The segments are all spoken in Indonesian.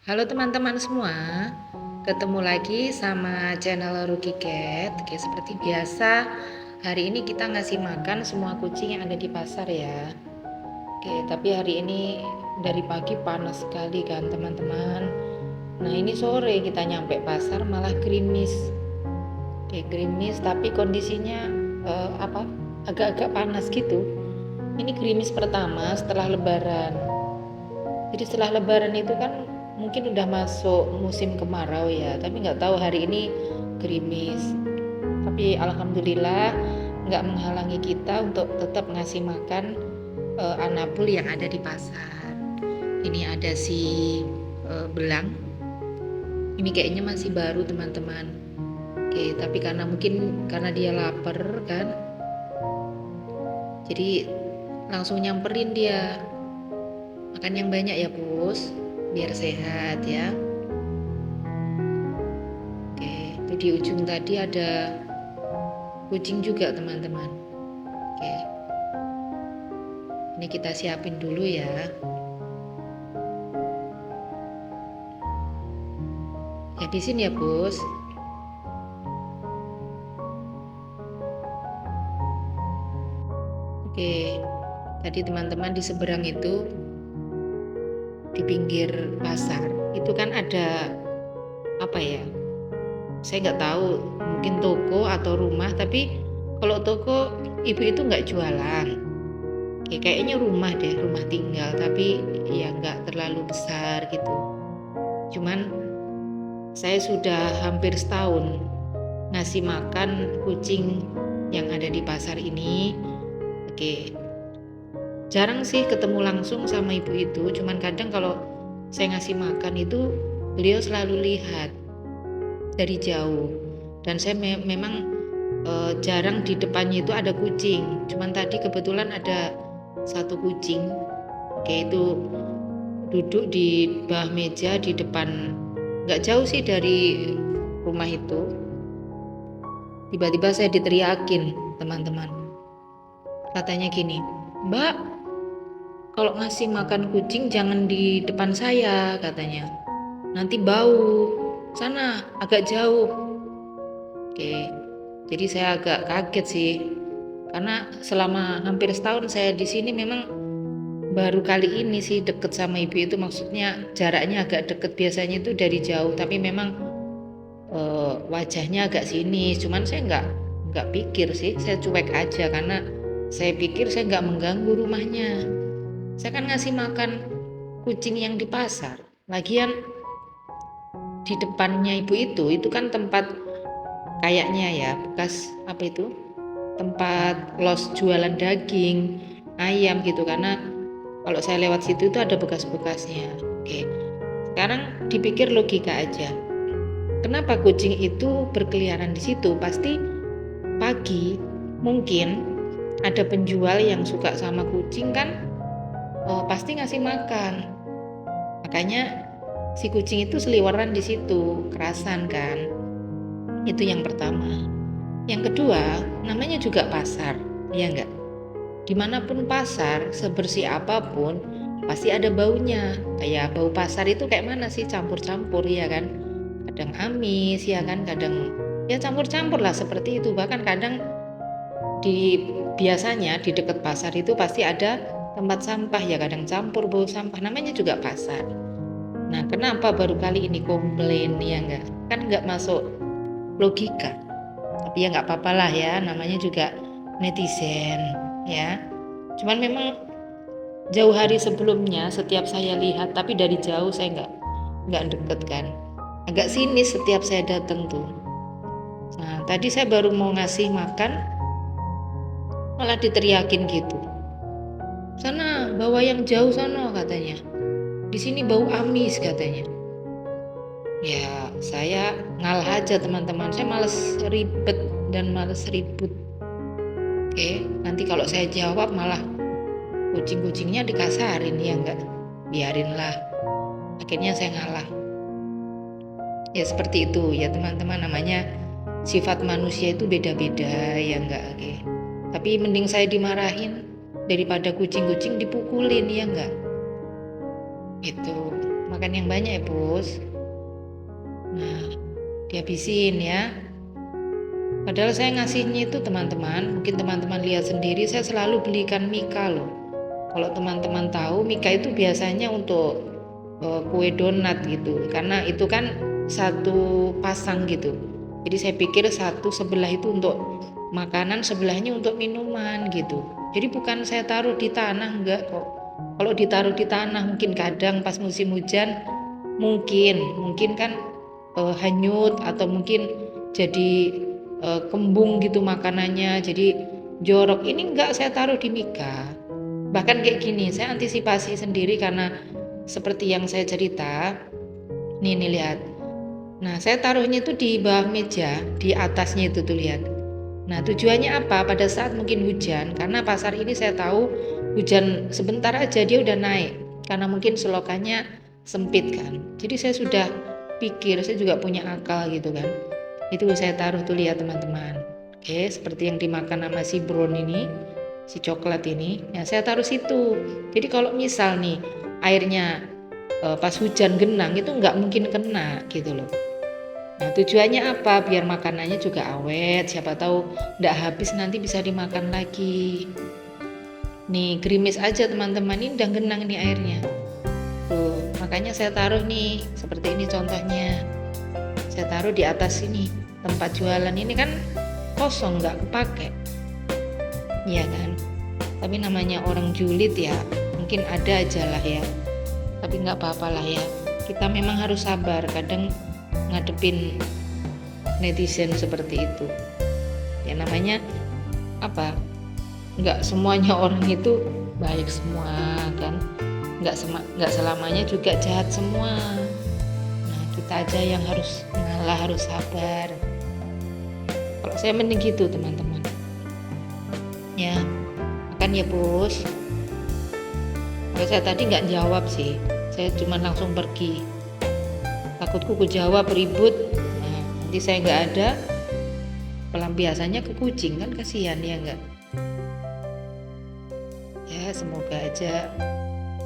Halo teman-teman semua, ketemu lagi sama channel Ruki Cat. Oke, seperti biasa, hari ini kita ngasih makan semua kucing yang ada di pasar ya. Oke, tapi hari ini dari pagi panas sekali kan teman-teman. Nah ini sore kita nyampe pasar malah gerimis. Oke, gerimis tapi kondisinya agak-agak panas gitu. Ini gerimis pertama setelah Lebaran. Jadi setelah Lebaran itu kan mungkin udah masuk musim kemarau ya, tapi nggak tahu hari ini gerimis. Tapi alhamdulillah nggak menghalangi kita untuk tetap ngasih makan anabul yang ada di pasar. Ini ada si belang. Ini kayaknya masih baru teman-teman. Oke, tapi karena dia lapar kan, jadi langsung nyamperin dia. Makan yang banyak ya Pus, biar sehat ya. Oke, itu di ujung tadi ada kucing juga teman-teman. Oke, ini kita siapin dulu ya. Habisin ya Pus. Oke, tadi teman-teman di seberang itu, di pinggir pasar itu kan ada apa ya, saya nggak tahu, mungkin toko atau rumah, tapi kalau toko ibu itu nggak jualan. Kayaknya rumah deh, rumah tinggal, tapi ya nggak terlalu besar gitu. Cuman saya sudah hampir setahun ngasih makan kucing yang ada di pasar ini. Oke, jarang sih ketemu langsung sama ibu itu, cuman kadang kalau saya ngasih makan itu beliau selalu lihat dari jauh. Dan saya memang jarang di depannya itu ada kucing, cuman tadi kebetulan ada satu kucing. Oke, itu duduk di bawah meja di depan, nggak jauh sih dari rumah itu. Tiba-tiba saya diteriakin teman-teman, katanya gini, "Mbak, kalau ngasih makan kucing jangan di depan saya," katanya, "nanti bau, sana agak jauh." Oke, jadi saya agak kaget sih, karena selama hampir setahun saya di sini memang baru kali ini sih deket sama ibu itu, maksudnya jaraknya agak deket, biasanya itu dari jauh, tapi memang wajahnya agak sinis. Cuman saya nggak pikir sih, saya cuek aja karena saya pikir saya nggak mengganggu rumahnya. Saya kan ngasih makan kucing yang di pasar. Lagian di depannya ibu itu kan tempat, kayaknya ya bekas apa itu, tempat los jualan daging ayam gitu, karena kalau saya lewat situ itu ada bekas-bekasnya. Oke, sekarang dipikir logika aja, kenapa kucing itu berkeliaran di situ? Pasti pagi mungkin ada penjual yang suka sama kucing kan, pasti ngasih makan. Makanya si kucing itu seliweran di situ, kerasan kan. Itu yang pertama. Yang kedua, namanya juga pasar, ya enggak? Dimanapun pasar, sebersih apapun, pasti ada baunya. Kayak bau pasar itu kayak mana sih, campur-campur ya kan? Kadang amis ya kan, kadang ya campur-campur lah seperti itu. Bahkan kadang biasanya di dekat pasar itu pasti ada tempat sampah ya, kadang campur bau sampah, namanya juga pasar. Nah kenapa baru kali ini komplain ya enggak? Kan enggak masuk logika. Tapi ya nggak apa-apa lah ya, namanya juga netizen ya. Cuman memang jauh hari sebelumnya setiap saya lihat, tapi dari jauh saya nggak deket kan, agak sinis setiap saya datang tuh. Nah tadi saya baru mau ngasih makan malah diteriakin gitu, "Sana bawa yang jauh sana," katanya, "di sini bau amis," katanya. Ya saya ngalah aja teman-teman, saya males ribet dan males ribut. Oke, nanti kalau saya jawab malah kucing-kucingnya dikasarin, ya enggak, biarinlah. Akhirnya saya ngalah. Ya seperti itu ya teman-teman, namanya sifat manusia itu beda-beda ya enggak. Oke, tapi mending saya dimarahin daripada kucing-kucing dipukulin, ya enggak. Itu makan yang banyak ya bos. Nah dihabisin ya. Padahal saya ngasihnya itu teman-teman, mungkin teman-teman lihat sendiri, saya selalu belikan Mika loh. Kalau teman-teman tahu, Mika itu biasanya untuk kue donat gitu, karena itu kan satu pasang gitu. Jadi saya pikir satu sebelah itu untuk makanan, sebelahnya untuk minuman gitu. Jadi bukan saya taruh di tanah, enggak kok. Kalau ditaruh di tanah mungkin kadang pas musim hujan mungkin kan hanyut atau mungkin jadi kembung gitu makanannya, jadi jorok. Ini enggak, saya taruh di Mika. Bahkan kayak gini, saya antisipasi sendiri karena seperti yang saya cerita. Nih lihat. Nah, saya taruhnya itu di bawah meja, di atasnya itu tuh lihat. Nah, tujuannya apa? Pada saat mungkin hujan, karena pasar ini saya tahu hujan sebentar aja dia udah naik, karena mungkin selokannya sempit kan. Jadi saya sudah pikir, saya juga punya akal gitu kan. Itu saya taruh tuh lihat teman-teman. Oke, seperti yang dimakan sama si Brown ini, si coklat ini. Nah, saya taruh situ. Jadi kalau misal nih airnya pas hujan genang itu nggak mungkin kena gitu loh. Nah, tujuannya apa? Biar makanannya juga awet, siapa tahu nggak habis nanti bisa dimakan lagi. Nih, gerimis aja teman-teman, ini udah genang nih airnya. Tuh, makanya saya taruh nih, seperti ini contohnya. Saya taruh di atas sini, tempat jualan ini kan kosong, nggak kepake. Iya kan? Tapi namanya orang julid ya, mungkin ada aja lah ya. Tapi nggak apa-apa lah ya. Kita memang harus sabar, kadang ngadepin netizen seperti itu ya, namanya apa, nggak semuanya orang itu baik semua kan, nggak selamanya juga jahat semua. Nah kita aja yang harus ngalah, harus sabar. Kalau saya mending gitu teman-teman ya. Makan ya bos. Kalau saya tadi nggak jawab sih, saya cuma langsung pergi. Takutku ku jawab ribut, nah, nanti saya nggak ada, pelampiasannya ke kucing kan kasihan ya enggak. Ya semoga aja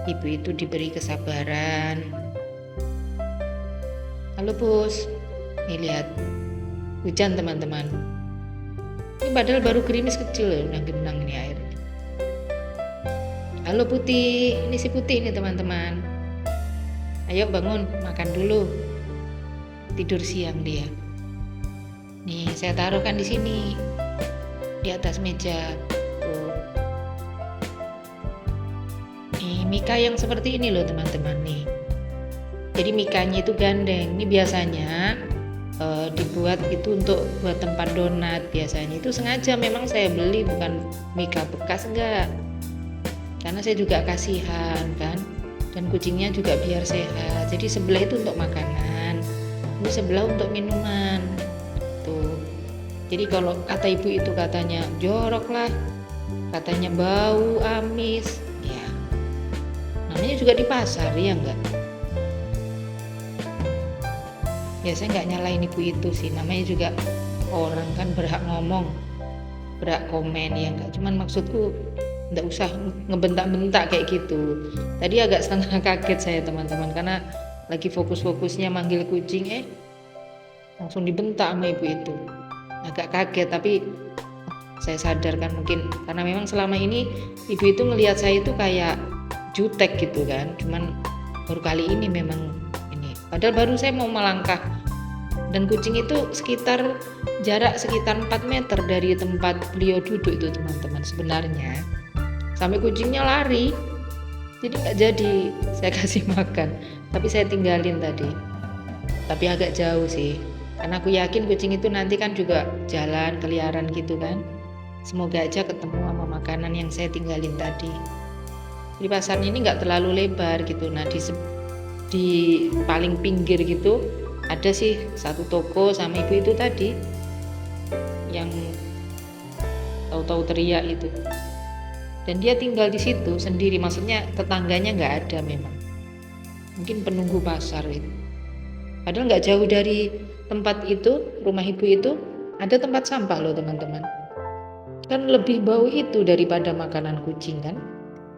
ibu itu diberi kesabaran. Halo bos, nih lihat hujan teman-teman. Ini padahal baru gerimis kecil loh, udah genang ini air. Halo Putih, ini si Putih nih teman-teman. Ayo bangun, makan dulu. Tidur siang dia. Nih, saya taruhkan di sini. Di atas meja. Tuh. Nih, Mika yang seperti ini loh, teman-teman nih. Jadi Mikanya itu gandeng. Ini biasanya dibuat itu untuk buat tempat donat biasanya. Itu sengaja memang saya beli, bukan Mika bekas, enggak. Karena saya juga kasihan kan. Dan kucingnya juga biar sehat. Jadi sebelah itu untuk makanan, ini sebelah untuk minuman. Tuh. Jadi kalau kata ibu itu katanya jorok lah, katanya bau, amis, ya. Namanya juga di pasar ya enggak. Ya saya nggak nyalain ibu itu sih. Namanya juga orang kan berhak ngomong, berhak komen ya enggak. Cuman maksudku nggak usah ngebentak-bentak kayak gitu. Tadi agak setengah kaget saya teman-teman, karena lagi fokus-fokusnya manggil kucing, langsung dibentak sama ibu itu. Agak kaget, tapi saya sadarkan mungkin karena memang selama ini ibu itu ngelihat saya itu kayak jutek gitu kan. Cuman baru kali ini memang ini. Padahal baru saya mau melangkah, dan kucing itu jarak sekitar 4 meter dari tempat beliau duduk itu teman-teman sebenarnya. Sampai kucingnya lari, jadi nggak jadi saya kasih makan, tapi saya tinggalin tadi. Tapi agak jauh sih, karena aku yakin kucing itu nanti kan juga jalan keliaran gitu kan. Semoga aja ketemu sama makanan yang saya tinggalin tadi. Di pasar ini nggak terlalu lebar gitu. Nah di paling pinggir gitu ada sih satu toko sama ibu itu tadi yang tahu-tahu teriak itu. Dan dia tinggal di situ sendiri, maksudnya tetangganya nggak ada memang. Mungkin penunggu pasar itu. Padahal nggak jauh dari tempat itu, rumah ibu itu, ada tempat sampah loh teman-teman. Kan lebih bau itu daripada makanan kucing kan.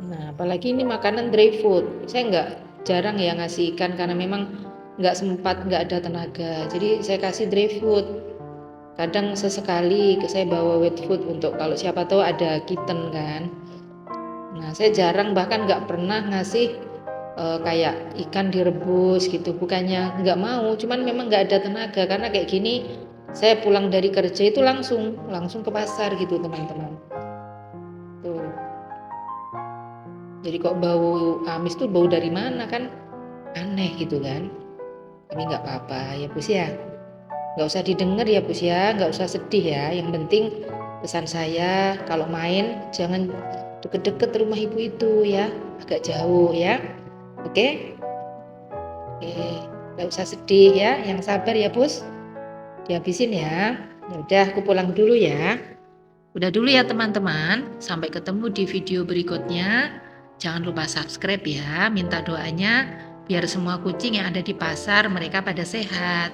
Nah apalagi ini makanan dry food. Saya nggak jarang ya ngasih ikan karena memang nggak sempat, nggak ada tenaga. Jadi saya kasih dry food. Kadang sesekali saya bawa wet food untuk kalau siapa tahu ada kitten kan. Nah, saya jarang bahkan nggak pernah ngasih kayak ikan direbus gitu. Bukannya nggak mau, cuman memang nggak ada tenaga karena kayak gini. Saya pulang dari kerja itu langsung ke pasar gitu teman-teman. Tuh. Jadi kok bau amis tuh bau dari mana kan? Aneh gitu kan. Tapi nggak apa-apa ya Bos ya. Nggak usah didengar ya Bos ya, nggak usah sedih ya. Yang penting pesan saya kalau main jangan deket-deket rumah ibu itu ya, agak jauh ya. Oke? Oke, nggak usah sedih ya, yang sabar ya Bos. Dihabisin ya. Ya udah, aku pulang dulu ya. Udah dulu ya teman-teman. Sampai ketemu di video berikutnya. Jangan lupa subscribe ya. Minta doanya biar semua kucing yang ada di pasar mereka pada sehat.